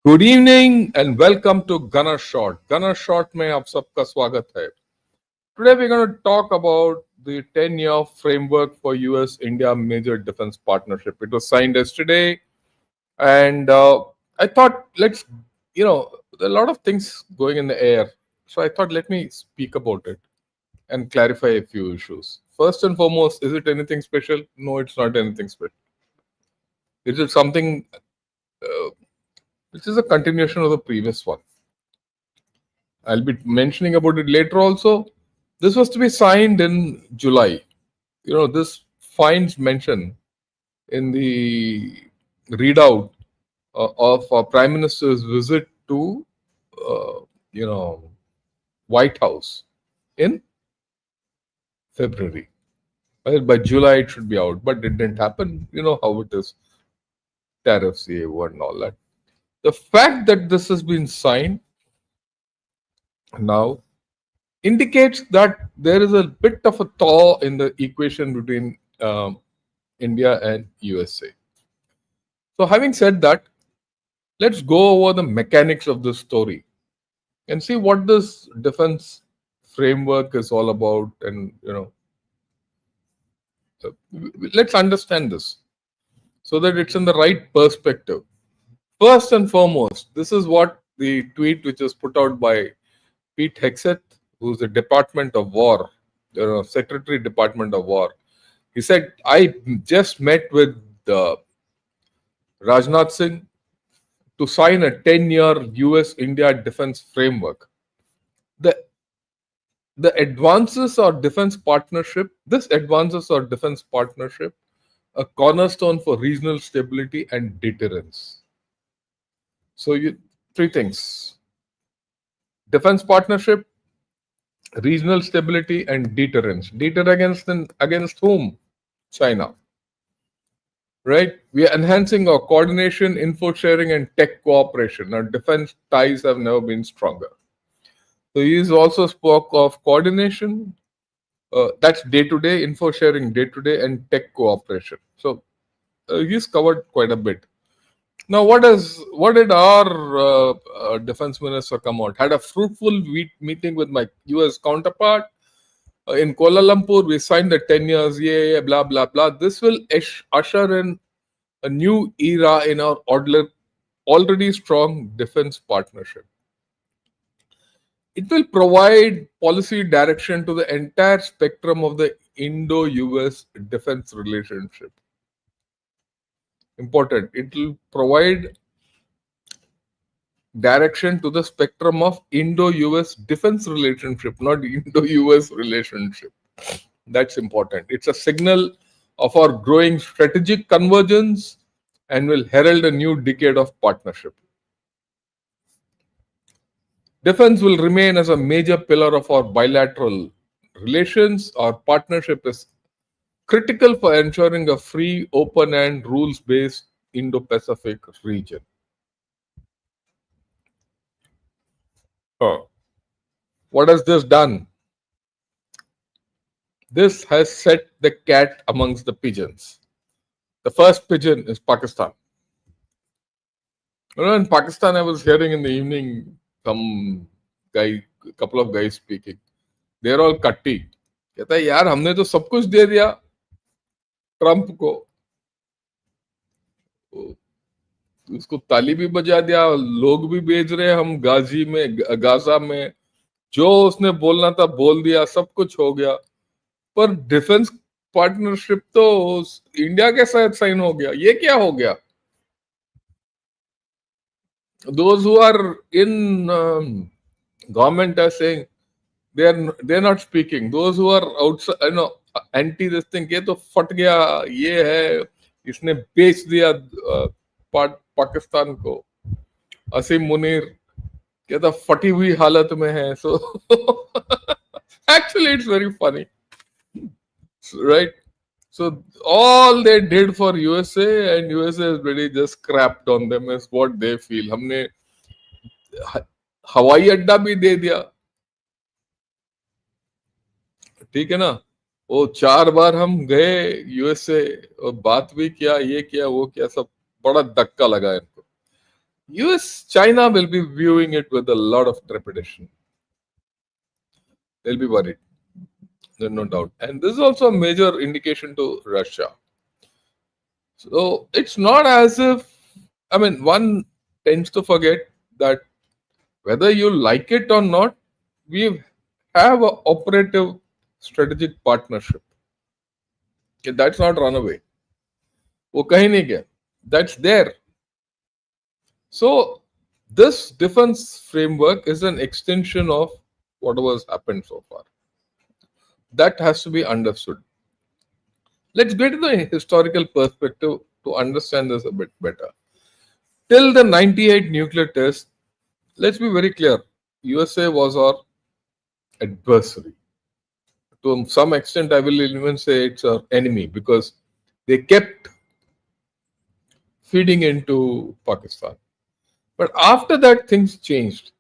Good evening and welcome to Gunner Shot. Gunner Shot में आप सबका स्वागत है। Today we gonna talk about the 10-year framework for US-India major defense partnership. It was signed yesterday, and I thought there are a lot of things going in the air. So I thought let me speak about it and clarify a few issues. First and foremost, is it anything special? No, it's not anything special. It is something which is a continuation of the previous one. I'll be mentioning about it later also. This was to be signed in July. This finds mention in the readout of our Prime Minister's visit to, uh, White House in February. Well, by July it should be out, but it didn't happen. You know how it is, tariffs, and all that. The fact that this has been signed now indicates that there is a bit of a thaw in the equation between India and USA. So, having said that, let's go over the mechanics of this story and see what this defense framework is all about. And let's understand this so that it's in the right perspective. First and foremost, this is what the tweet which was put out by Pete Hegseth, who's the Department of War, Secretary Department of War. He said, I just met with Rajnath Singh to sign a 10-year US-India defense framework. The advances or defense partnership, this advances or defense partnership, a cornerstone for regional stability and deterrence. So three things: defense partnership, regional stability, and deterrence. Deter against whom? China. Right? We are enhancing our coordination, info sharing, and tech cooperation. Our defense ties have never been stronger. So he also spoke of coordination. That's day-to-day, info sharing day-to-day, and tech cooperation. So he's covered quite a bit. Now, what did our defense minister come out? Had a fruitful meeting with my US counterpart in Kuala Lumpur. We signed the 10 years, blah, blah, blah. This will usher in a new era in our already strong defense partnership. It will provide policy direction to the entire spectrum of the Indo-US defense relationship. Important. It will provide direction to the spectrum of Indo-US defense relationship, not Indo-US relationship. That's important. It's a signal of our growing strategic convergence and will herald a new decade of partnership. Defense will remain as a major pillar of our bilateral relations. Our partnership is critical for ensuring a free, open, and rules-based Indo-Pacific region. What has this done? This has set the cat amongst the pigeons. The first pigeon is Pakistan. In Pakistan, I was hearing in the evening couple of guys speaking. They're all cutty. कहता है यार हमने तो सब कुछ दे दिया Trump को, उसको ताली भी बजा दिया, लोग भी भेज रहे हैं हम गाजा में, जो उसने बोलना था बोल दिया, सब कुछ हो गया, पर डिफेंस पार्टनरशिप तो इंडिया के साथ साइन हो गया. ये क्या हो गया? Those who are in government are saying they're not speaking. Those who are outside, anti this thing, ये तो फट गया, ये है, इसने बेच दिया पाकिस्तान को. असीम मुनीर कहता फटी हुई हालत में है. So actually it's very funny, right? So all they did for USA, and USA has really just crapped on them, is what they feel. हमने हवाई अड्डा भी दे दिया, ठीक है ना. वो 4 बार हम गए यूएसए और बात भी किया, ये किया वो किया, सब बड़ा धक्का लगा इनको. US, China will be viewing it with a lot of trepidation. They'll be worried, there's no doubt. And this is also a major indication to Russia. So it's not as if, I mean, one tends to forget that whether you like it or not, we have a operative strategic partnership. Okay, that's not run away. वो कहीं नहीं गया. That's there. So this defense framework is an extension of whatever has happened so far. That has to be understood. Let's get to the historical perspective to understand this a bit better. Till the 98 nuclear test, let's be very clear. USA was our adversary. To some extent, I will even say it's our enemy because they kept feeding into Pakistan. But after that, things changed.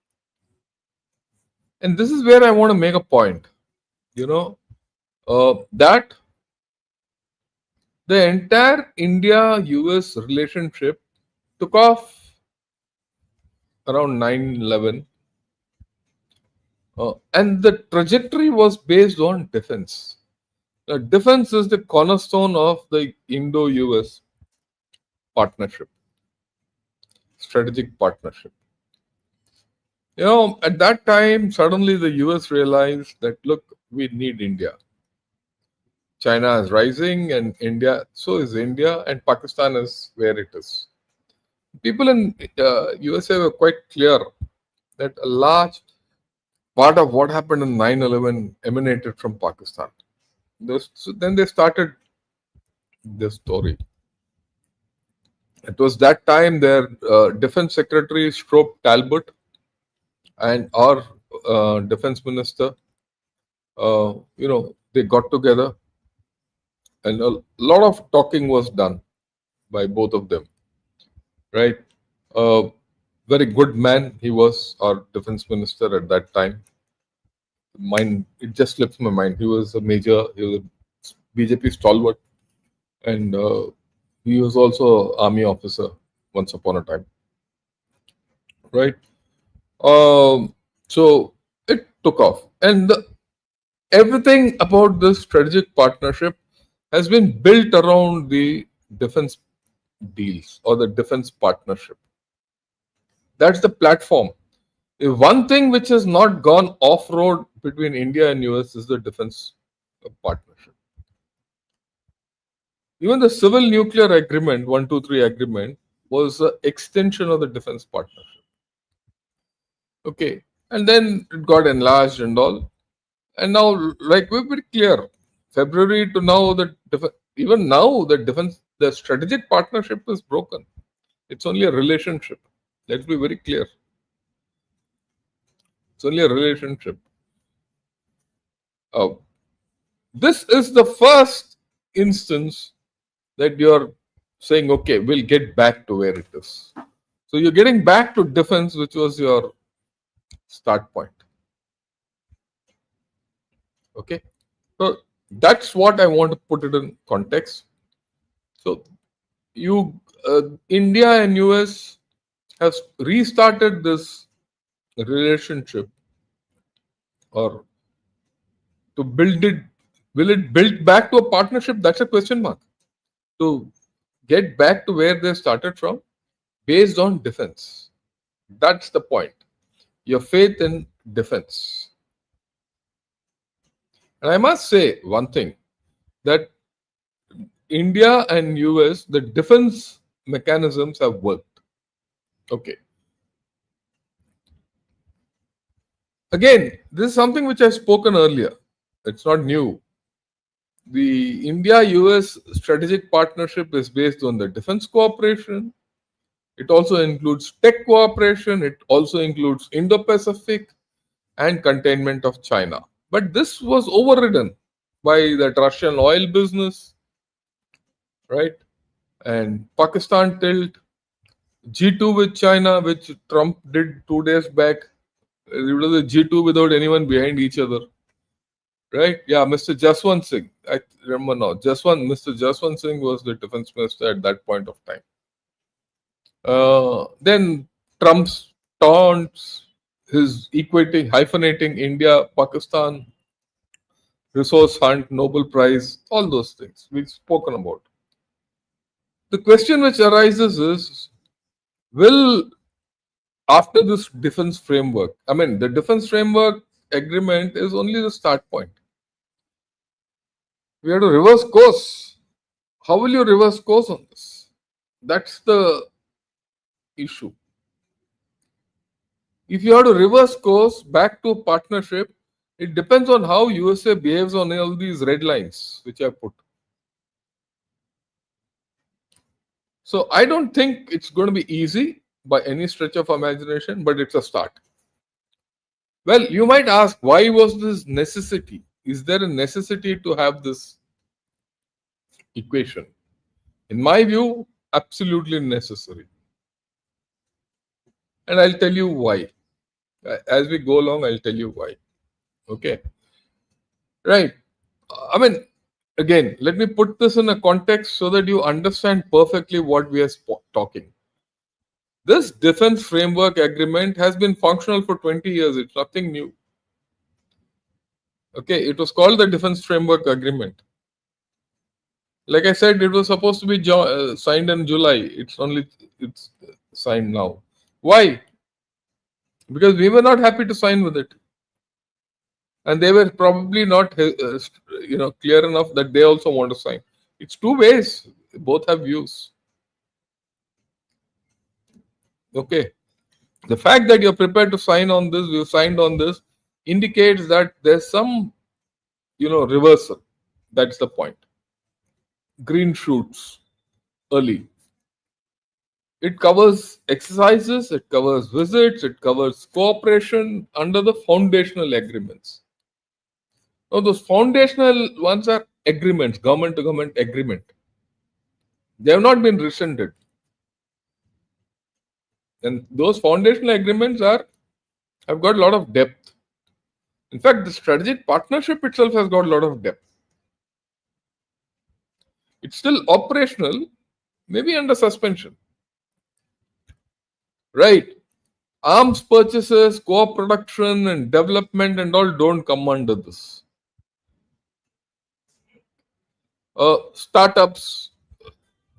And this is where I want to make a point. That the entire India US relationship took off around 9/11, and the trajectory was based on defense. Defense is the cornerstone of the Indo US partnership, strategic partnership. At that time, suddenly the US realized that, look, we need India. China is rising, and so is India, and Pakistan is where it is. People in USA were quite clear that a large part of what happened in 9/11 emanated from Pakistan. So then they started this story. It was that time their defense secretary, Strope Talbot, and our defense minister, they got together, and a lot of talking was done by both of them. Right? Very good man he was, our defense minister at that time. It just slips my mind. He was a BJP stalwart, and he was also an army officer once upon a time. Right? So it took off, and everything about this strategic partnership has been built around the defense deals or the defense partnership. That's the platform. One thing which has not gone off road between India and US is the defense partnership. Even the civil nuclear agreement, 123 agreement, was an extension of the defense partnership. Okay, and then it got enlarged and all. And now, like we're very clear, February to now, even now, the strategic partnership is broken. It's only a relationship. Let's be very clear. It's only a relationship. This is the first instance that you're saying, okay, we'll get back to where it is. So you're getting back to defense, which was your start point. Okay. So that's what I want to put it in context. So India and US have restarted this relationship, or to build it. Will it build back to a partnership? That's a question mark. To get back to where they started from, based on defense. That's the point. Your faith in defense. And I must say one thing, that India and US, the defense mechanisms have worked. Okay. Again, this is something which I've spoken earlier. It's not new. The India-US strategic partnership is based on the defense cooperation. It also includes tech cooperation. It also includes Indo-Pacific and containment of China. But this was overridden by that Russian oil business, right? And Pakistan tilt, G2 with China, which Trump did 2 days back. It was a G2 without anyone behind each other. Right? Yeah, Mr. Jaswant Singh. I remember now. Mr. Jaswant Singh was the defense minister at that point of time. Then Trump's taunts, his equating, hyphenating India, Pakistan, resource hunt, Nobel Prize, all those things we've spoken about. The question which arises is, will after this defense framework, I mean, the defense framework agreement is only the start point. We have to reverse course. How will you reverse course on this? That's the issue. If you have to reverse course back to partnership, it depends on how USA behaves on all these red lines which I put. So I don't think it's going to be easy by any stretch of imagination, but it's a start. Well, you might ask, why was this necessity? Is there a necessity to have this equation? In my view, absolutely necessary. And I'll tell you why. As we go along, I'll tell you why. Okay. Right. I mean, again, let me put this in a context so that you understand perfectly what we are talking. This defense framework agreement has been functional for 20 years. It's nothing new. Okay, it was called the defense framework agreement. Like I said, it was supposed to be signed in July. It's signed now. Why? Because we were not happy to sign with it, and they were probably not, clear enough that they also want to sign. It's two ways. Both have views. Okay. The fact that you're prepared to sign on this, we've signed on this, indicates that there's some, reversal. That's the point. Green shoots early. It covers exercises, it covers visits, it covers cooperation under the foundational agreements. Now, those foundational ones are agreements, government to government agreement. They have not been rescinded. And those foundational agreements have got a lot of depth. In fact, the strategic partnership itself has got a lot of depth. It's still operational, maybe under suspension. Right. Arms purchases, co-production and development and all don't come under this. Startups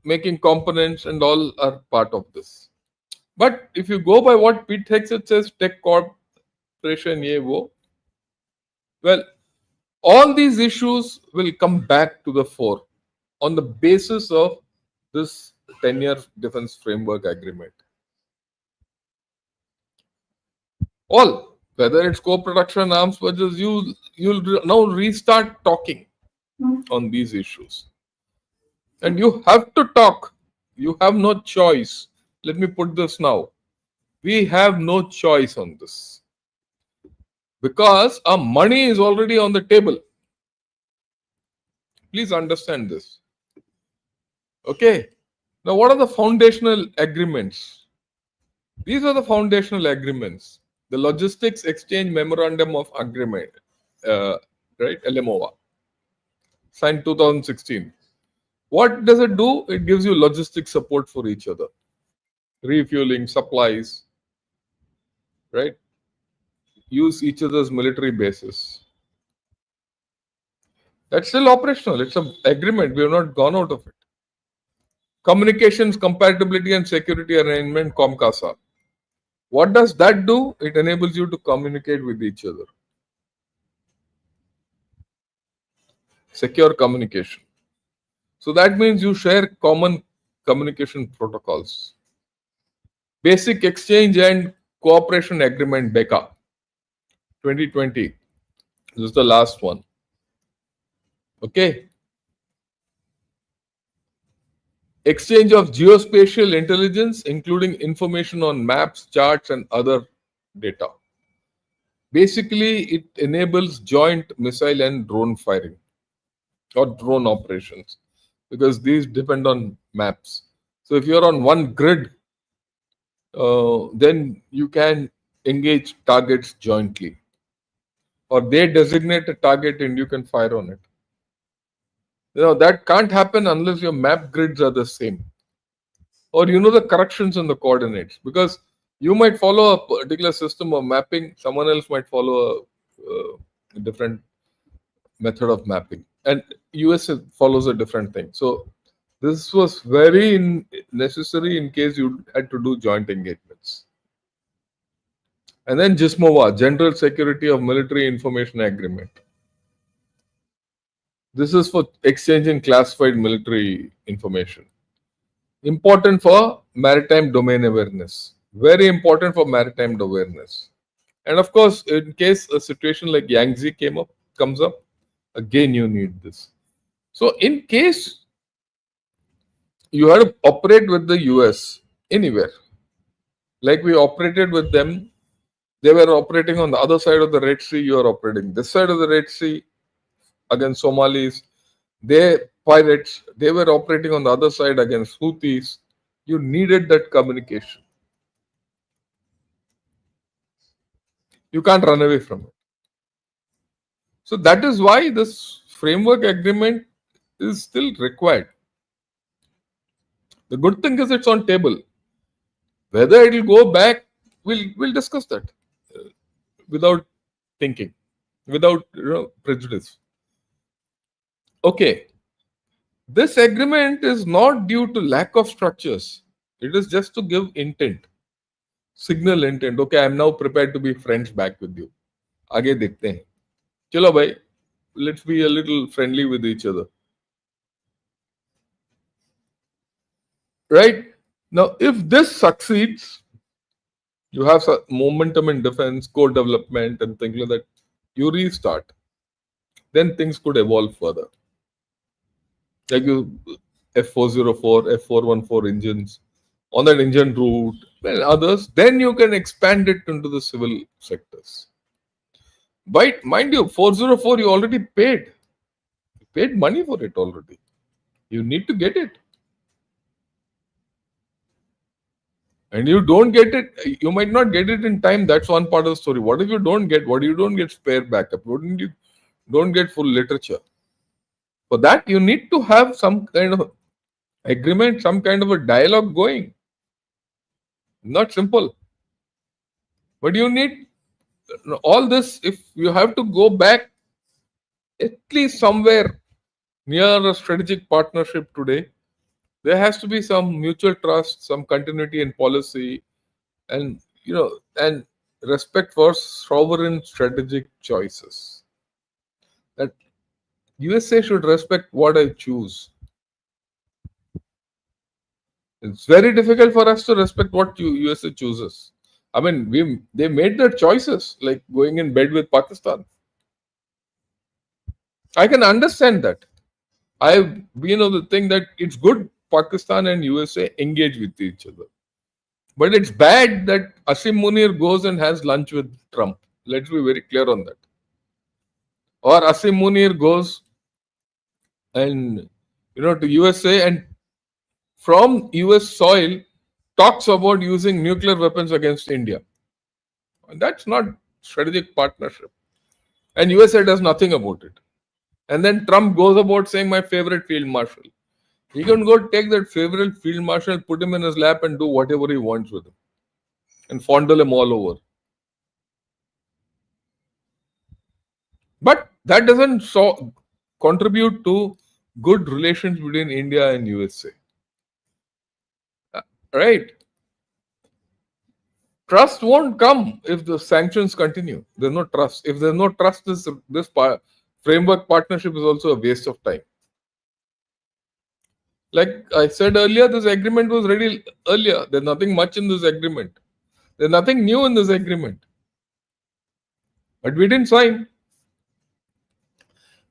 making components and all are part of this. But if you go by what Pete Hexet says, tech corporation, well, all these issues will come back to the fore on the basis of this 10-year defense framework agreement. All, whether it's co-production, arms purchase, you'll now restart talking on these issues. And you have to talk. You have no choice. Let me put this now. We have no choice on this. Because our money is already on the table. Please understand this. Okay. Now, what are the foundational agreements? These are the foundational agreements. The Logistics Exchange Memorandum of Agreement, right? LMOA, signed 2016. What does it do? It gives you logistic support for each other, refueling, supplies, right? Use each other's military bases. That's still operational. It's an agreement. We have not gone out of it. Communications, compatibility, and security arrangement, COMCASA. What does that do? It enables you to communicate with each other. Secure communication. So that means you share common communication protocols. Basic Exchange and Cooperation Agreement, BECA, 2020. This is the last one. Okay. Exchange of geospatial intelligence, including information on maps, charts, and other data. Basically, it enables joint missile and drone firing or drone operations, because these depend on maps. So if you're on one grid, then you can engage targets jointly, or they designate a target and you can fire on it. That can't happen unless your map grids are the same, or the corrections in the coordinates, because You might follow a particular system of mapping, someone else might follow a different method of mapping, and US follows a different thing. So this was very necessary in case you had to do joint engagements. And then GISMOVA, General Security of Military Information Agreement. This is for exchanging classified military information. Important for maritime domain awareness. Very important for maritime awareness. And of course, in case a situation like Yangtze comes up, again you need this. So in case you have to operate with the US anywhere, like we operated with them, they were operating on the other side of the Red Sea, you are operating this side of the Red Sea against Somalis. They pirates, they were operating on the other side against Houthis. You needed that communication. You can't run away from it. So that is why this framework agreement is still required. The good thing is it's on table. Whether it will go back, we'll discuss that without thinking, without prejudice. Okay, this agreement is not due to lack of structures. It is just to give intent, signal intent. Okay, I am now prepared to be friends back with you. आगे देखते हैं. चलो भाई, let's be a little friendly with each other. Right? Now, if this succeeds, you have some momentum in defense, core development, and things like that. You restart. Then things could evolve further. Like you F404, F414 engines on that engine route and others, then you can expand it into the civil sectors. But mind you, 404 you already paid. You paid money for it already. You need to get it. And you don't get it, you might not get it in time. That's one part of the story. What if you don't get? What if you don't get spare backup? Wouldn't you don't get full literature? For that, you need to have some kind of agreement, some kind of a dialogue going. Not simple. But you need all this. If you have to go back at least somewhere near a strategic partnership today, there has to be some mutual trust, some continuity in policy, and and respect for sovereign strategic choices. That USA should respect what I choose. It's very difficult for us to respect what USA chooses. I mean, they made their choices, like going in bed with Pakistan. I can understand that. The thing that it's good Pakistan and USA engage with each other. But it's bad that Asim Munir goes and has lunch with Trump. Let's be very clear on that. Or Asim Munir goes and to USA and from US soil talks about using nuclear weapons against India. And that's not strategic partnership. And USA does nothing about it. And then Trump goes about saying my favorite field marshal. He can go take that favorite field marshal, put him in his lap and do whatever he wants with him. And fondle him all over. But that doesn't contribute to good relations between India and USA. Right? Trust won't come if the sanctions continue. There's no trust. If there's no trust, this framework partnership is also a waste of time. Like I said earlier, this agreement was ready earlier. There's nothing much in this agreement. There's nothing new in this agreement. But we didn't sign.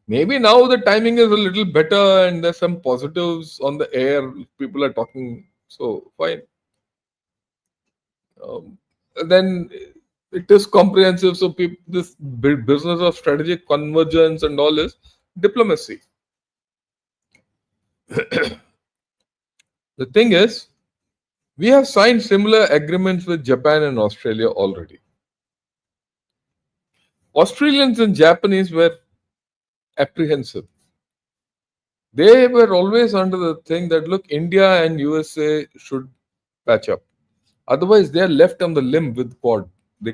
Maybe now the timing is a little better and there's some positives on the air. People are talking. So fine. Then it is comprehensive. So this business of strategic convergence and all is diplomacy. The thing is, we have signed similar agreements with Japan and Australia already. Australians and Japanese were apprehensive. They were always under the thing that look, India and USA should patch up. Otherwise, they are left on the limb with Quad.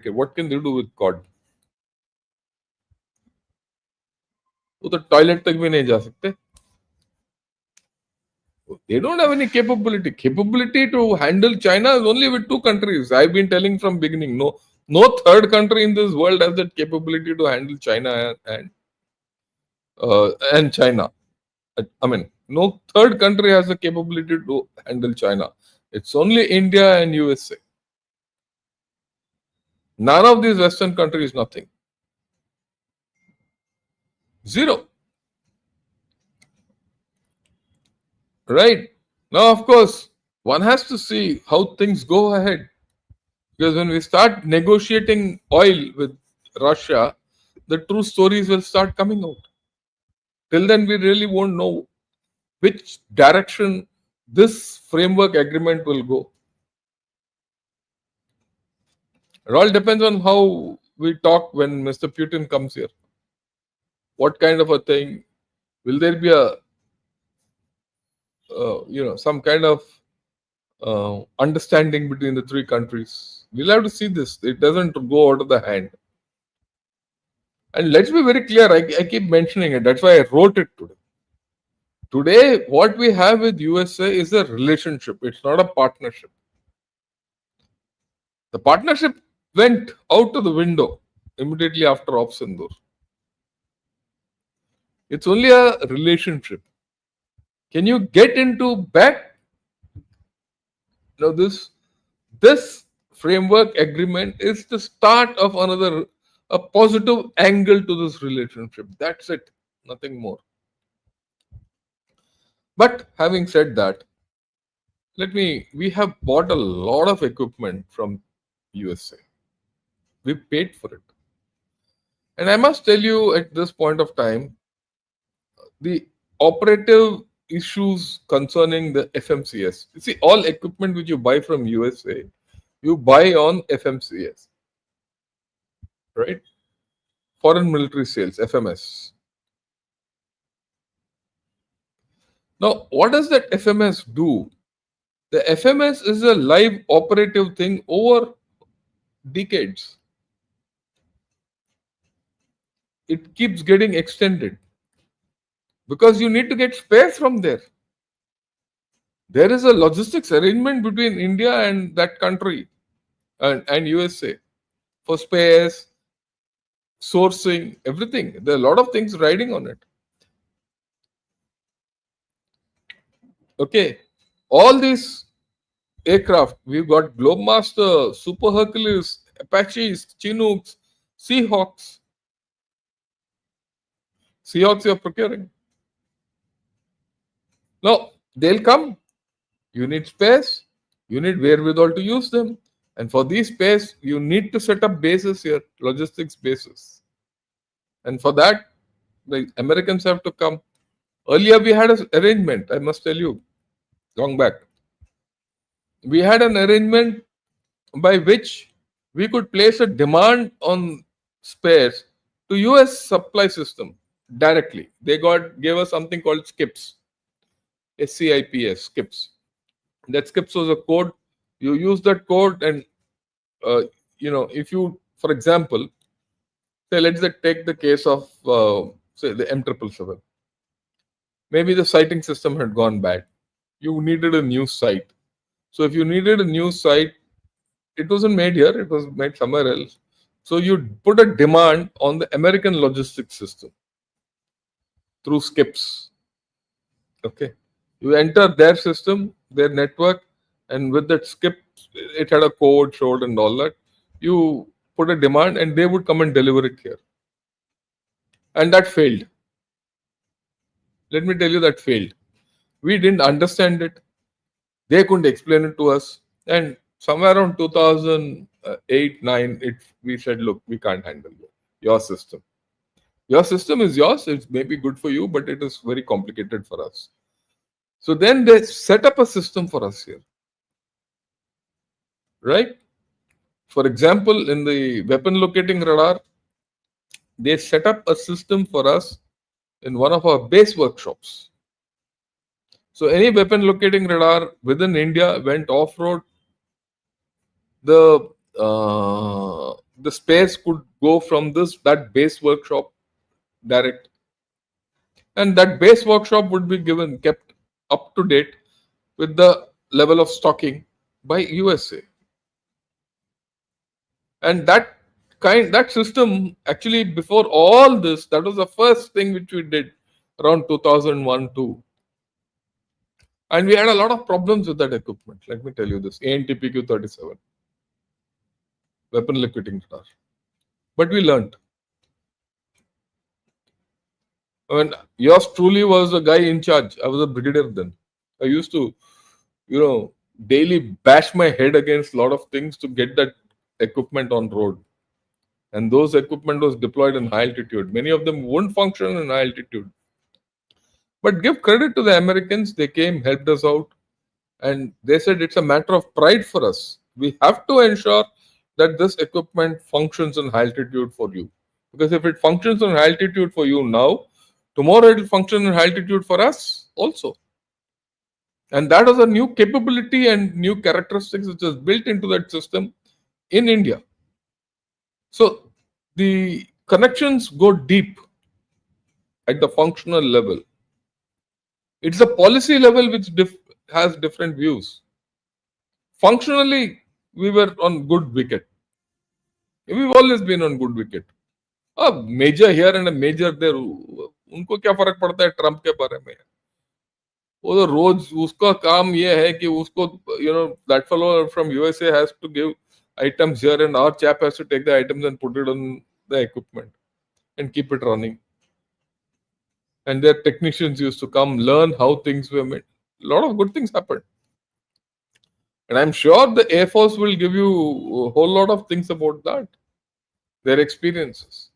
What can they do with Quad? वो तो toilet तक भी नहीं जा सकते. They don't have any capability. Capability to handle China is only with two countries. I've been telling from beginning. No third country in this world has that capability to handle China and China. I mean, no third country has the capability to handle China. It's only India and USA. None of these Western countries, nothing. Zero. Right? Now, of course, one has to see how things go ahead. Because when we start negotiating oil with Russia, the true stories will start coming out. Till then, we really won't know which direction this framework agreement will go. It all depends on how we talk when Mr. Putin comes here. What kind of a thing? Will there be a, some kind of understanding between the three countries? We'll have to see this. It doesn't go out of the hand. And let's be very clear, I keep mentioning it. That's why I wrote it today. Today, what we have with USA is a relationship. It's not a partnership. The partnership went out of the window immediately after Op Sindoor. It's only a relationship. Can you get into back? Now this framework agreement is the start of a positive angle to this relationship. That's it. Nothing more. But having said that, we have bought a lot of equipment from USA. We paid for it. And I must tell you at this point of time, the operative issues concerning the FMCS. You see, all equipment which you buy from USA, you buy on FMCS, right? Foreign military sales, FMS. Now, what does that FMS do? The FMS is a live operative thing over decades. It keeps getting extended because you need to get spares from there. There is a logistics arrangement between India and that country and USA for spares, sourcing, everything. There are a lot of things riding on it. Okay, all these aircraft, we've got Globemaster, Super Hercules, Apaches, Chinooks, Seahawks. Seahawks you're procuring. Now, they'll come. You need space. You need wherewithal to use them. And for these space, you need to set up bases here, logistics bases. And for that, the Americans have to come. Earlier, we had an arrangement, I must tell you, long back. We had an arrangement by which we could place a demand on spares to US supply system directly. They gave us something called SCIPS. SCIPS, SCIPS. That SCIPS was a code. You use that code and, if you, for example, say, let's take the case of, say, the M777. Maybe the sighting system had gone bad. You needed a new sight. So if you needed a new sight, it wasn't made here, it was made somewhere else. So you put a demand on the American logistics system through SCIPS. Okay. You enter their system, their network, and with that SCIP, it had a code showed and all that. You put a demand and they would come and deliver it here. And that failed. Let me tell you, that failed. We didn't understand it. They couldn't explain it to us. And somewhere around 2008-9, we said, look, we can't handle your system. Your system is yours. It may be good for you, but it is very complicated for us. So then they set up a system for us here. Right? For example, in the weapon locating radar, they set up a system for us in one of our base workshops. So any weapon locating radar within India went off-road, the the space could go from that base workshop direct, and that base workshop would be kept up to date with the level of stocking by USA. And that system, actually, before all this, that was the first thing which we did around 2001 2. And we had a lot of problems with that equipment. Let me tell you this: ANTPQ 37, weapon liquidating radar. But we learned. I mean, yours truly was a guy in charge. I was a brigadier then. I used to, daily bash my head against a lot of things to get that equipment on road. And those equipment was deployed in high altitude. Many of them wouldn't function in high altitude. But give credit to the Americans. They came, helped us out, and they said it's a matter of pride for us. We have to ensure that this equipment functions in high altitude for you. Because if it functions in high altitude for you now, tomorrow it will function in high altitude for us also. And that was a new capability and new characteristics which was built into that system in India. So the connections go deep at the functional level. It's a policy level which has different views. Functionally, we were on good wicket. We've always been on good wicket. A major here and a major there. उनको क्या फर्क पड़ता है Trump के बारे में? वो तो रोज उसका काम ये है कि उसको that fellow from USA has to give items here and our chap has to take the items and put it on the equipment and keep it running. And their technicians used to come learn how things were made. A lot of good things happened. And I'm sure the Air Force will give you a whole lot of things about that, their experiences.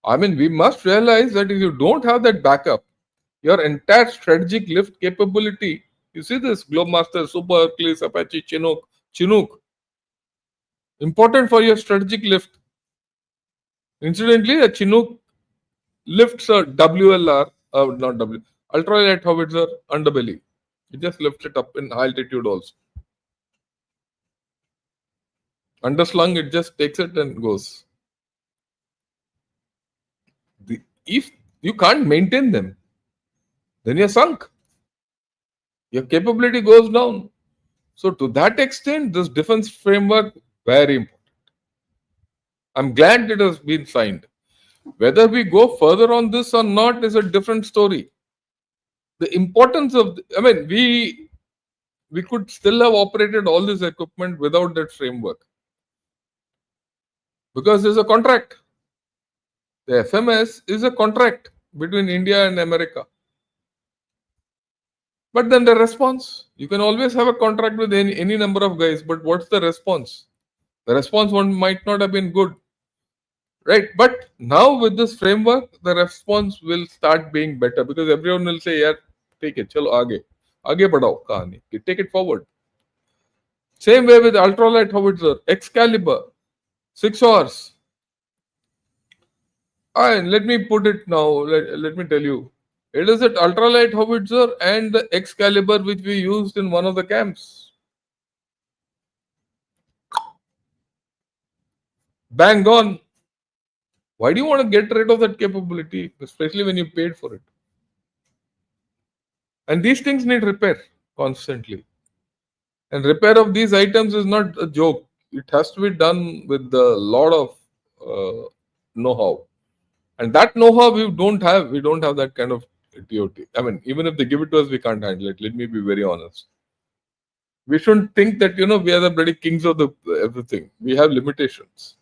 I mean, we must realize that if you don't have that backup, your entire strategic lift capability, you see this Globemaster, Super Hercules, Apache, Chinook, important for your strategic lift. Incidentally, a Chinook lifts a WLR, not W, ultralight howitzer underbelly. It just lifts it up in high altitude also. Underslung, it just takes it and goes. If you can't maintain them, then you're sunk. Your capability goes down. So to that extent, this defense framework, very important. I'm glad it has been signed. Whether we go further on this or not is a different story. The importance of, we could still have operated all this equipment without that framework. Because there's a contract. The FMS is a contract between India and America. But then the response, you can always have a contract with any number of guys, but what's the response? The response one might not have been good. Right? But now with this framework, the response will start being better because everyone will say, yeah, take it, chalo aage. Aage badhao kahani. Take it forward. Same way with ultralight howitzer, Excalibur, 6 hours. And let me put it now, let me tell you. It is that ultralight howitzer and the Excalibur which we used in one of the camps. Bang on. Why do you want to get rid of that capability, especially when you paid for it? And these things need repair constantly. And repair of these items is not a joke. It has to be done with a lot of know-how. And that know-how we don't have. We don't have that kind of TOT. Even if they give it to us, we can't handle it. Let me be very honest. We shouldn't think that, we are the bloody kings of everything. We have limitations.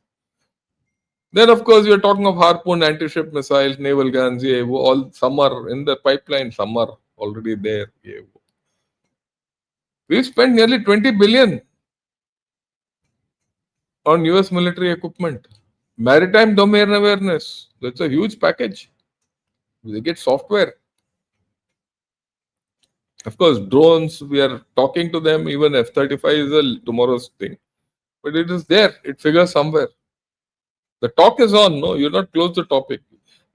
Then, of course, you're talking of Harpoon, anti-ship missiles, naval guns. Yeah, some are in the pipeline, some are already there. Yeah. We've spent nearly 20 billion on US military equipment. Maritime domain awareness. That's a huge package. They get software. Of course, drones, we are talking to them. Even F-35 is tomorrow's thing. But it is there. It figures somewhere. The talk is on. No, you're not close the topic.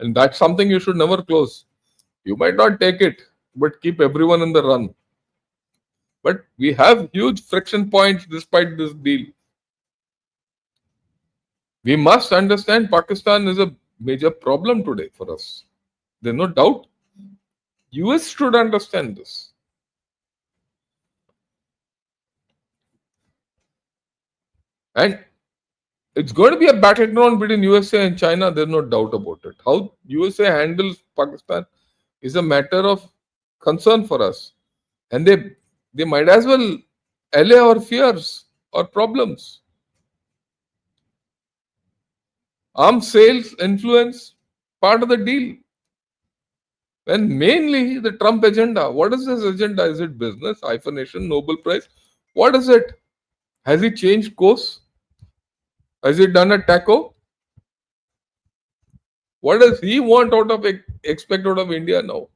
And that's something you should never close. You might not take it, but keep everyone in the run. But we have huge friction points despite this deal. We must understand Pakistan is a major problem today for us. There's no doubt. US should understand this. And it's going to be a battleground between USA and China. There's no doubt about it. How USA handles Pakistan is a matter of concern for us. And they might as well allay our fears or problems. Arms sales influence part of the deal. And mainly the Trump agenda. What is his agenda? Is it business, hyphenation, Nobel Prize? What is it? Has he changed course? Has he done a taco? What does he want out of expect out of India now?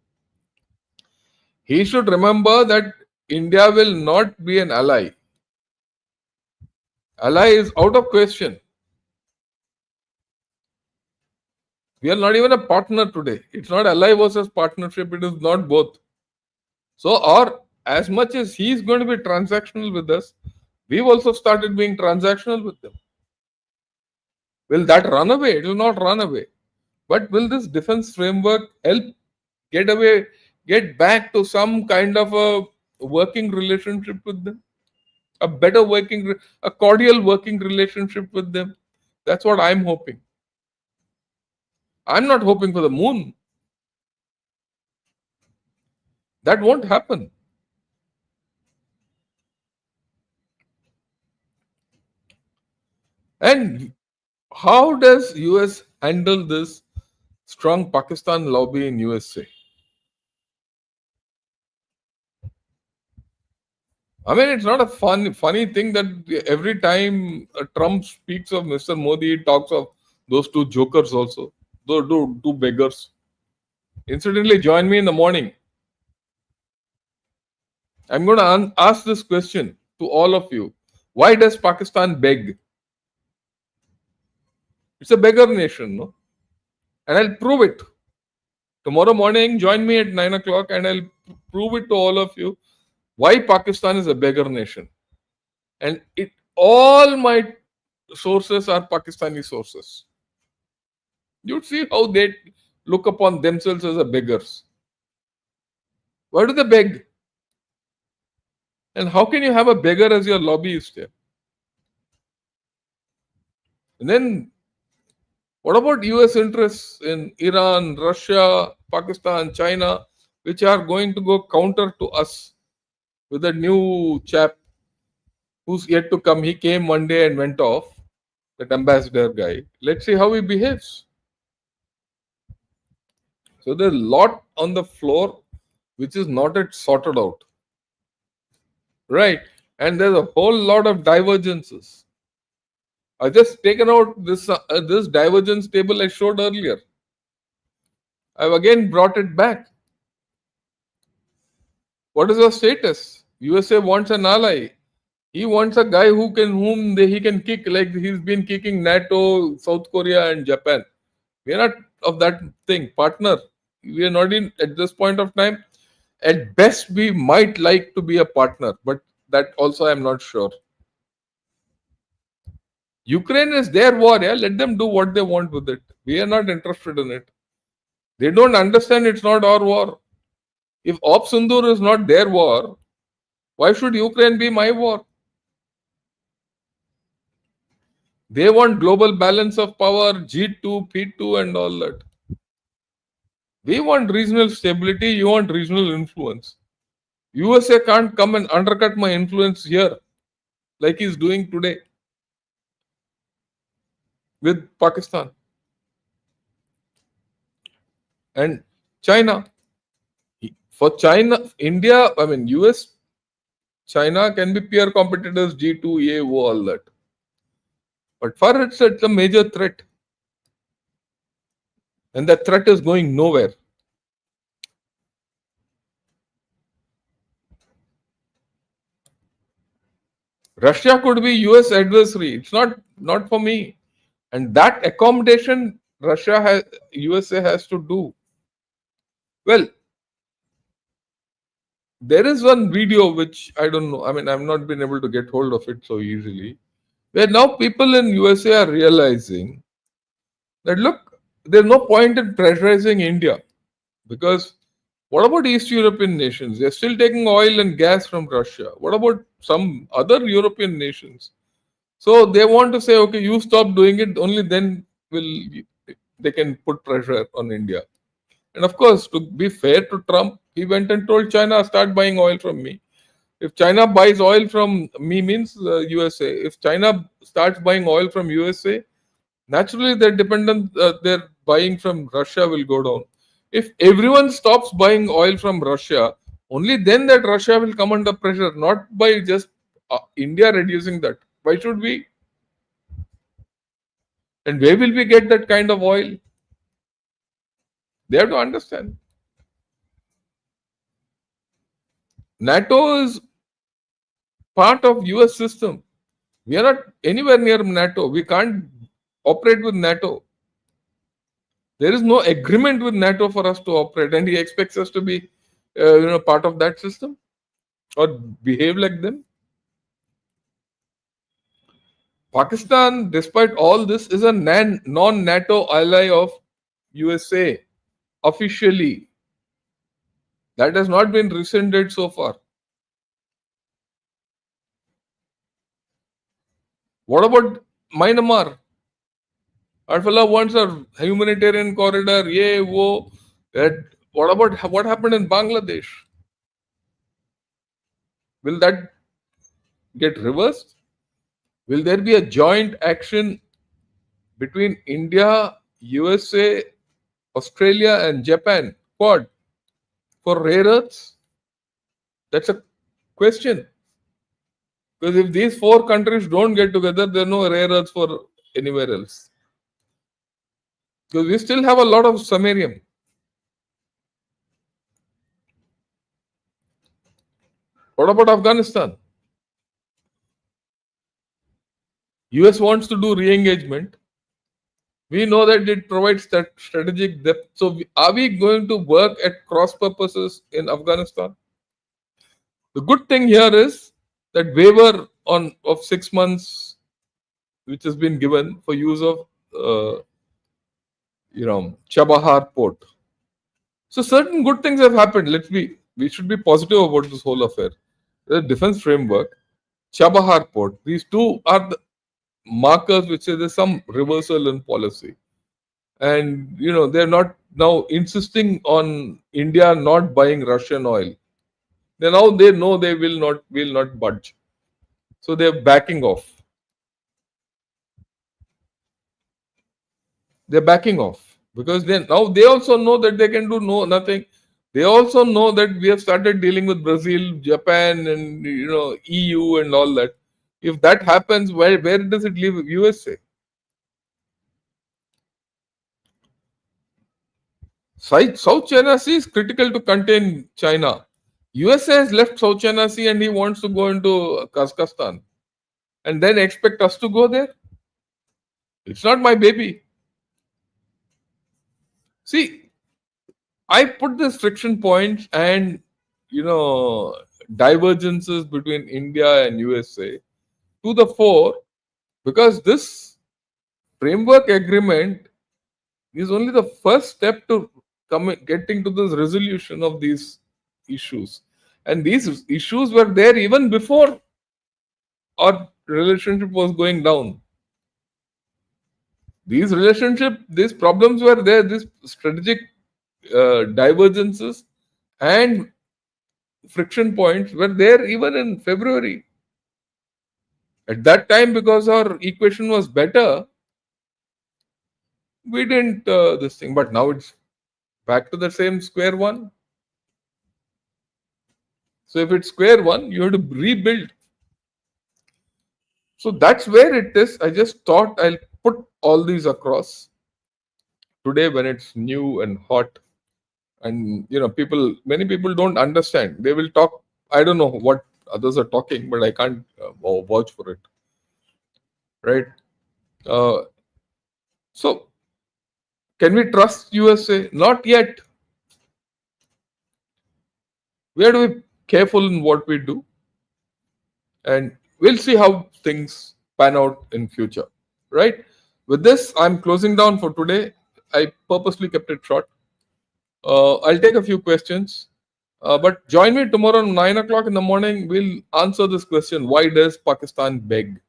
He should remember that India will not be an ally. Ally is out of question. We are not even a partner today. It's not ally versus partnership, it is not both. So, or as much as he is going to be transactional with us, we've also started being transactional with them. Will that run away? It will not run away. But will this defense framework help get away, get back to some kind of a working relationship with them? A better working, a cordial working relationship with them? That's what I'm hoping. I'm not hoping for the moon. That won't happen. And how does US handle this strong Pakistan lobby in USA? I mean, it's not a funny thing that every time Trump speaks of Mr. Modi, he talks of those two jokers also, those two beggars. Incidentally, join me in the morning. I'm going to ask this question to all of you. Why does Pakistan beg? It's a beggar nation, no? And I'll prove it. Tomorrow morning, join me at 9 o'clock and I'll prove it to all of you why Pakistan is a beggar nation. And all my sources are Pakistani sources. You'd see how they look upon themselves as a beggars. Why do they beg? And how can you have a beggar as your lobbyist here? And then what about US interests in Iran, Russia, Pakistan, China, which are going to go counter to us with a new chap who's yet to come? He came one day and went off, that ambassador guy. Let's see how he behaves. So there's a lot on the floor which is not yet sorted out. Right? And there's a whole lot of divergences. I just taken out this divergence table I showed earlier. I've again brought it back. What is the status? USA wants an ally. He wants a guy he can kick, like he's been kicking NATO, South Korea, and Japan. We are not of that thing, partner. We are not in at this point of time. At best, we might like to be a partner, but that also I'm not sure. Ukraine is their war, yeah. Let them do what they want with it. We are not interested in it. They don't understand it's not our war. If Op Sundur is not their war, why should Ukraine be my war? They want global balance of power, G2, P2, and all that. We want regional stability, you want regional influence. USA can't come and undercut my influence here like he's doing today with Pakistan. And China. For China, India, I mean, US, China can be peer competitors, G2, EAO, all that. But for it's a major threat. And that threat is going nowhere. Russia could be US adversary. It's not for me. And that accommodation USA has to do. Well, there is one video which I don't know. I mean, I've not been able to get hold of it so easily. Where now people in USA are realizing that look, there's no point in pressurizing India because what about East European nations? They're still taking oil and gas from Russia. What about some other European nations? So they want to say, okay, you stop doing it, only then will they can put pressure on India. And of course, to be fair to Trump, he went and told China, start buying oil from me. If China buys oil from me, means USA. If China starts buying oil from USA, naturally their dependence, their buying from Russia will go down. If everyone stops buying oil from Russia, only then that Russia will come under pressure, not by just India reducing that. Why should we? And where will we get that kind of oil? They have to understand. NATO is part of US system. We are not anywhere near NATO. We can't operate with NATO. There is no agreement with NATO for us to operate, and he expects us to be, part of that system or behave like them. Pakistan, despite all this, is a non-NATO ally of USA officially. That has not been rescinded so far. What about Myanmar? Our fellow wants a humanitarian corridor. Yeah, wo. What about what happened in Bangladesh? Will that get reversed? Will there be a joint action between India, USA, Australia, and Japan, Quad, for rare earths? That's a question. Because if these four countries don't get together, there are no rare earths for anywhere else. Because we still have a lot of samarium. What about Afghanistan? US wants to do re-engagement. We know that it provides that strategic depth. So, are we going to work at cross purposes in Afghanistan? The good thing here is that waiver on of 6 months, which has been given for use of, Chabahar port. So, certain good things have happened. We should be positive about this whole affair. The defense framework, Chabahar port. These two are the markers which say there's some reversal in policy. And they're not now insisting on India not buying Russian oil. They know they will not budge, so they're backing off. They're backing off because they also know that they can do nothing. They also know that we have started dealing with Brazil, Japan, and EU and all that. If that happens, where does it leave USA? South China Sea is critical to contain China. USA has left South China Sea and he wants to go into Kazakhstan and then expect us to go there. It's not my baby. See, I put this friction points and divergences between India and USA to the fore because this framework agreement is only the first step to getting to this resolution of these issues. And these issues were there even before our relationship was going down. These problems were there, these strategic divergences and friction points were there even in February. At that time, because our equation was better, we didn't this thing. But now it's back to the same square one. So if it's square one, you have to rebuild. So that's where it is. I just thought I'll put all these across today when it's new and hot. And many people don't understand. They will talk. I don't know what others are talking, but I can't vouch for it. Right? Uh, so can we trust USA? Not yet. We have to be careful in what we do, and we'll see how things pan out in future, right? With this, I'm closing down for today. I purposely kept it short. I'll take a few questions, but join me tomorrow at 9 o'clock in the morning. We'll answer this question: why does Pakistan beg?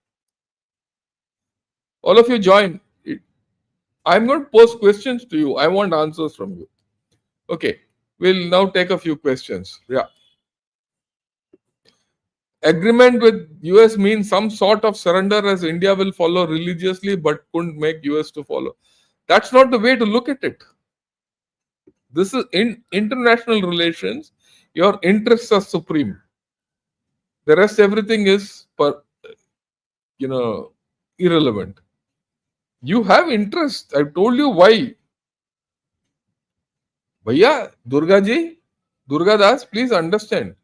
All of you join. I'm going to pose questions to you. I want answers from you. Okay. We'll now take a few questions. Yeah. Agreement with US means some sort of surrender as India will follow religiously but couldn't make US to follow. That's not the way to look at it. This is in international relations. Your interests are supreme. The rest, everything is you know irrelevant. You have interest. I've told you why. Bhaiya, Durga Das, please understand.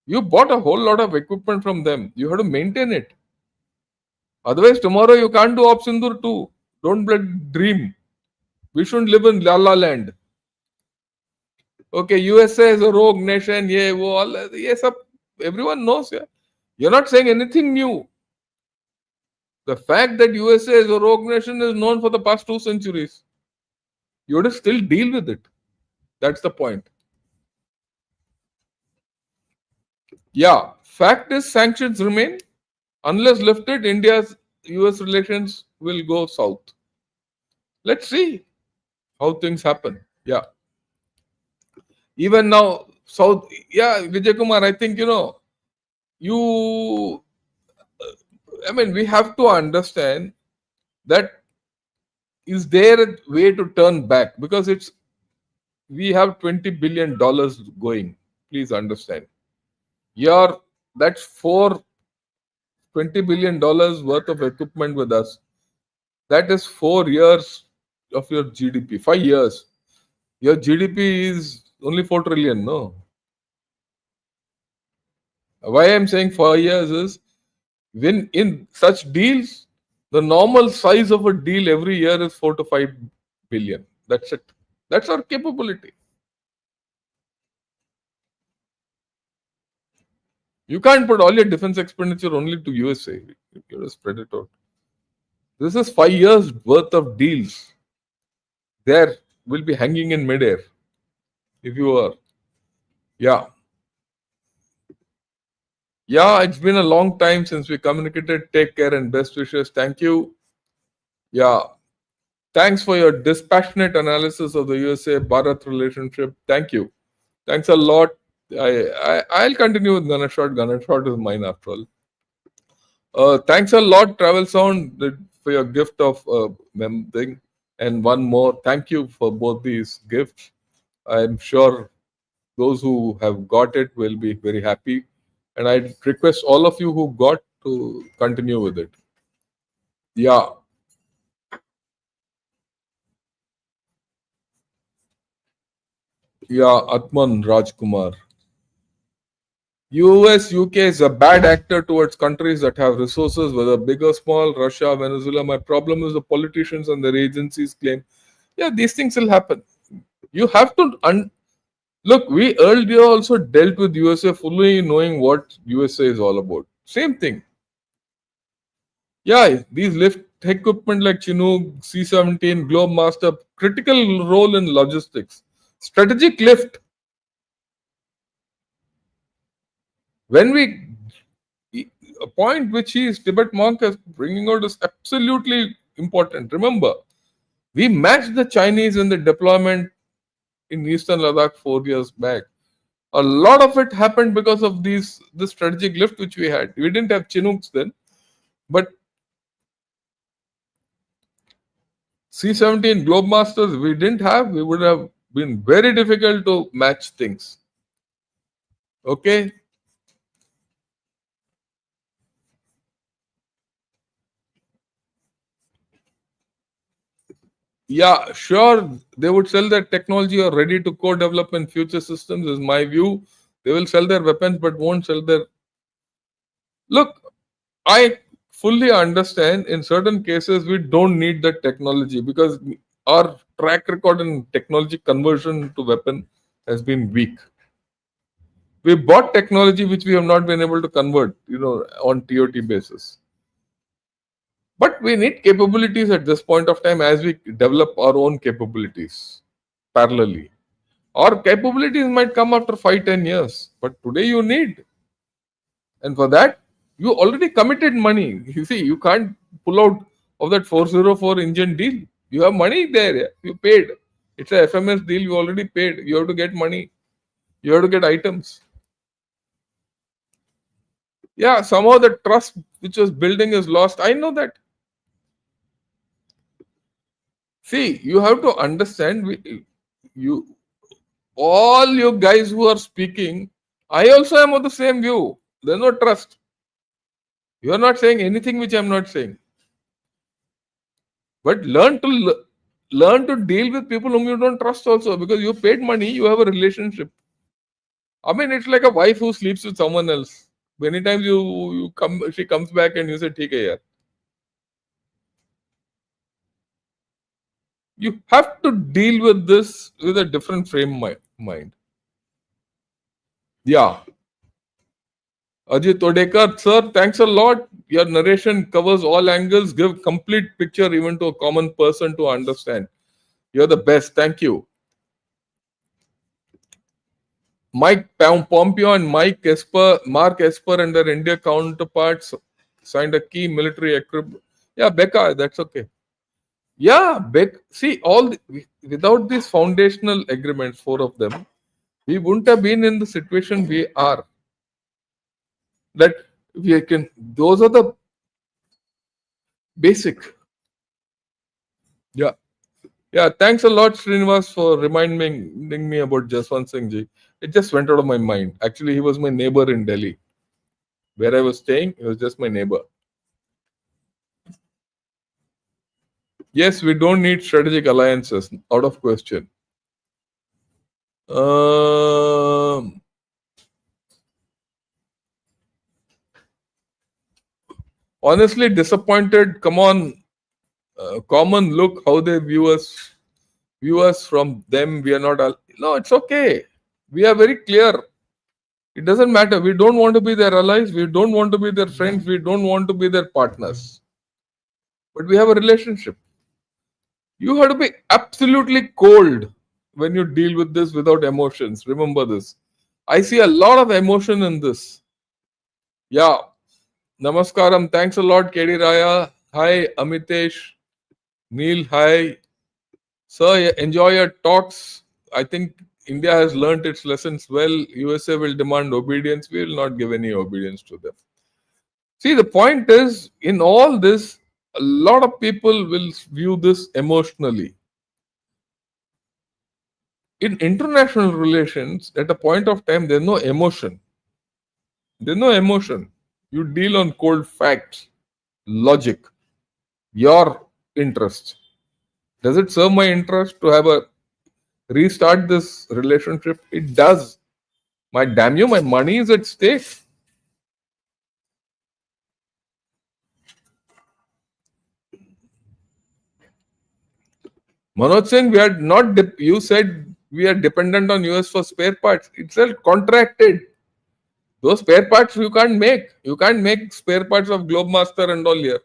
You bought a whole lot of equipment from them. You have to maintain it. Otherwise, tomorrow you can't do Op Sindur too. Don't dream. We shouldn't live in La La Land. Okay, USA is a rogue nation. Yeah, all. Yes, everyone knows. Yeah, you're not saying anything new. The fact that USA is a rogue nation is known for the past 2 centuries. You have to still deal with it. That's the point. Yeah, fact is sanctions remain. Unless lifted, India's US relations will go south. Let's see how things happen. Yeah. Even now, South, yeah, Vijay Kumar, I think, you, I mean, we have to understand that is there a way to turn back because we have $20 billion going. Please understand. Your that's for $20 billion worth of equipment with us. That is 4 years of your GDP. 5 years. Your GDP is only 4 trillion. No. Why I'm saying 5 years is when in such deals, the normal size of a deal every year is 4 to 5 billion. That's it. That's our capability. You can't put all your defense expenditure only to USA. You have to spread it out. This is 5 years worth of deals. There will be hanging in midair. If you are, yeah, yeah, it's been a long time since we communicated. Take care and best wishes. Thank you. Yeah, thanks for your dispassionate analysis of the USA Bharat relationship. Thank you. Thanks a lot. I'll continue with Ganeshwar. Ganeshwar is mine after all. Thanks a lot, Travel Sound, for your gift of thing. And one more, thank you for both these gifts. I'm sure those who have got it will be very happy. And I request all of you who got to continue with it. Yeah. Yeah, Atman Rajkumar. US, UK is a bad actor towards countries that have resources, whether big or small, Russia, Venezuela. My problem is the politicians and their agencies claim, yeah, these things will happen. You have to look. We earlier also dealt with USA fully knowing what USA is all about. Same thing. Yeah, these lift equipment like Chinook, C-17, Globemaster, critical role in logistics. Strategic lift. When we a point which he is Tibet monk is bringing out is absolutely important. Remember, we matched the Chinese in the deployment in Eastern Ladakh 4 years back. A lot of it happened because of this strategic lift which we had. We didn't have Chinooks then, but C-17 Globemasters we didn't have. We would have been very difficult to match things. Okay. Yeah, sure. They would sell their technology or ready to co-develop in future systems, is my view. They will sell their weapons but won't sell their. Look, I fully understand in certain cases we don't need the technology because our track record in technology conversion to weapon has been weak. We bought technology which we have not been able to convert, on TOT basis. But we need capabilities at this point of time as we develop our own capabilities parallelly. Our capabilities might come after 5, 10 years, but today you need. And for that, you already committed money. You see, you can't pull out of that 404 engine deal. You have money there. Yeah? You paid. It's a FMS deal. You already paid. You have to get money. You have to get items. Yeah, somehow the trust which was building is lost. I know that. See, you have to understand. You all you guys who are speaking, I also am of the same view. There's no trust. You are not saying anything which I'm not saying. But learn to deal with people whom you don't trust also, because you paid money, you have a relationship. I mean, it's like a wife who sleeps with someone else. Many times you come, she comes back and you say, "ठीक है यार." You have to deal with this with a different mind. Yeah. Ajit Odekar, sir, thanks a lot. Your narration covers all angles, give complete picture even to a common person to understand. You're the best. Thank you. Pompeo and Mark Esper and their India counterparts signed a key military agreement. Yeah, Becca, that's okay. Yeah, see, without these foundational agreements, four of them, we wouldn't have been in the situation we are. That we can, those are the basic. Yeah. Yeah, thanks a lot, Srinivas, for reminding me about Jaswant Singh Ji. It just went out of my mind. Actually, he was my neighbor in Delhi. Where I was staying, he was just my neighbor. Yes, we don't need strategic alliances, out of question. Honestly, disappointed. Come on, common look how they view us. View us from them. We are not. No, it's okay. We are very clear. It doesn't matter. We don't want to be their allies. We don't want to be their friends. We don't want to be their partners. But we have a relationship. You have to be absolutely cold when you deal with this without emotions. Remember this. I see a lot of emotion in this. Yeah. Namaskaram. Thanks a lot, KD Raya. Hi, Amitesh. Neil, hi. Sir, enjoy your talks. I think India has learnt its lessons well. USA will demand obedience. We will not give any obedience to them. See, the point is, in all this, a lot of people will view this emotionally. In international relations, at a point of time, there's no emotion. There's no emotion. You deal on cold facts, logic, your interest. Does it serve my interest to have a restart this relationship? It does. My damn you, my money is at stake. Manoj Singh, we are not. You said we are dependent on US for spare parts. It's all contracted. Those spare parts you can't make. You can't make spare parts of Globemaster and all here.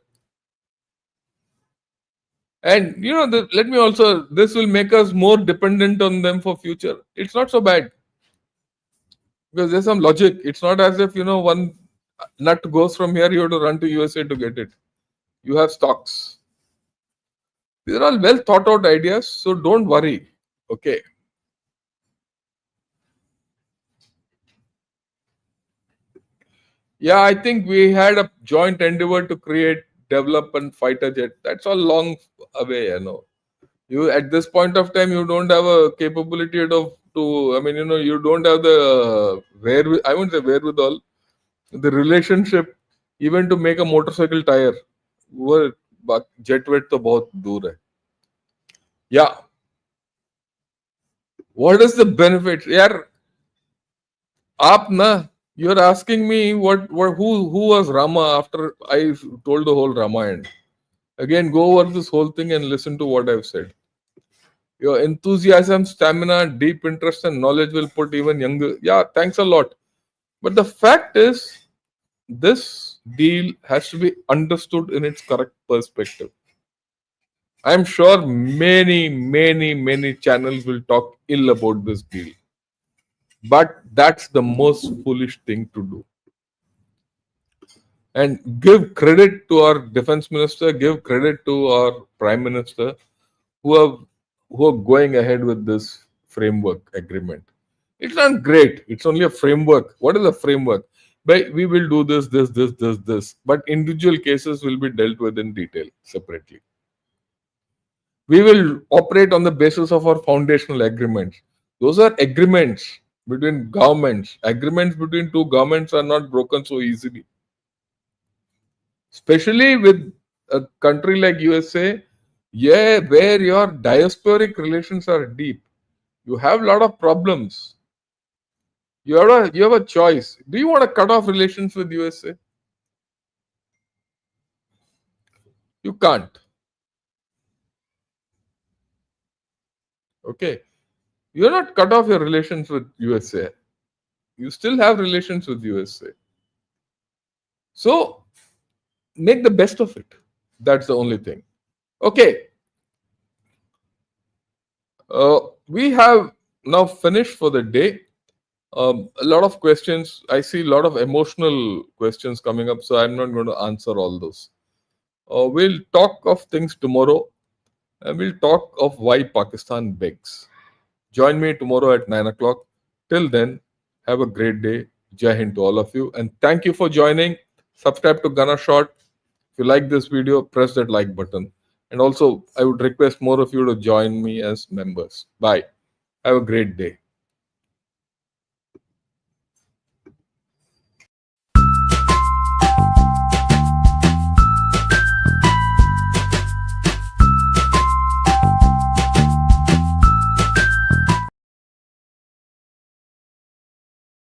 And you know, let me also. This will make us more dependent on them for future. It's not so bad because there's some logic. It's not as if one nut goes from here, you have to run to USA to get it. You have stocks. These are all well thought out ideas, so don't worry. Okay. Yeah, I think we had a joint endeavor to create, develop, and fight a jet. That's all long away. You at this point of time, you don't have a capability of to. I mean, you don't have the I wouldn't say wherewithal, the relationship, even to make a motorcycle tire. वो jet weight तो बहुत दूर है. Yeah. What is the benefit? यार आप ना, you're asking me who was Rama after I told the whole Ramayana. Again, go over this whole thing and listen to what I've said. Your enthusiasm, stamina, deep interest, and knowledge will put even younger. Yeah, thanks a lot. But the fact is, this deal has to be understood in its correct perspective. I'm sure many channels will talk ill about this deal. But that's the most foolish thing to do. And give credit to our defense minister, give credit to our prime minister who are going ahead with this framework agreement. It's not great. It's only a framework. What is a framework? By we will do this. But individual cases will be dealt with in detail separately. We will operate on the basis of our foundational agreements. Those are agreements between governments. Agreements between two governments are not broken so easily. Especially with a country like USA, yeah, where your diasporic relations are deep. You have a lot of problems. You have a choice. Do you want to cut off relations with USA? You can't. Okay. You're not cut off your relations with USA. You still have relations with USA. So make the best of it. That's the only thing. Okay. We have now finished for the day. A lot of questions. I see a lot of emotional questions coming up, so I'm not going to answer all those. We'll talk of things tomorrow, and we'll talk of why Pakistan begs. Join me tomorrow at 9 o'clock. Till then, have a great day. Jai Hind to all of you, and thank you for joining. Subscribe to Gunner Shot. If you like this video, press that like button. And also, I would request more of you to join me as members. Bye. Have a great day.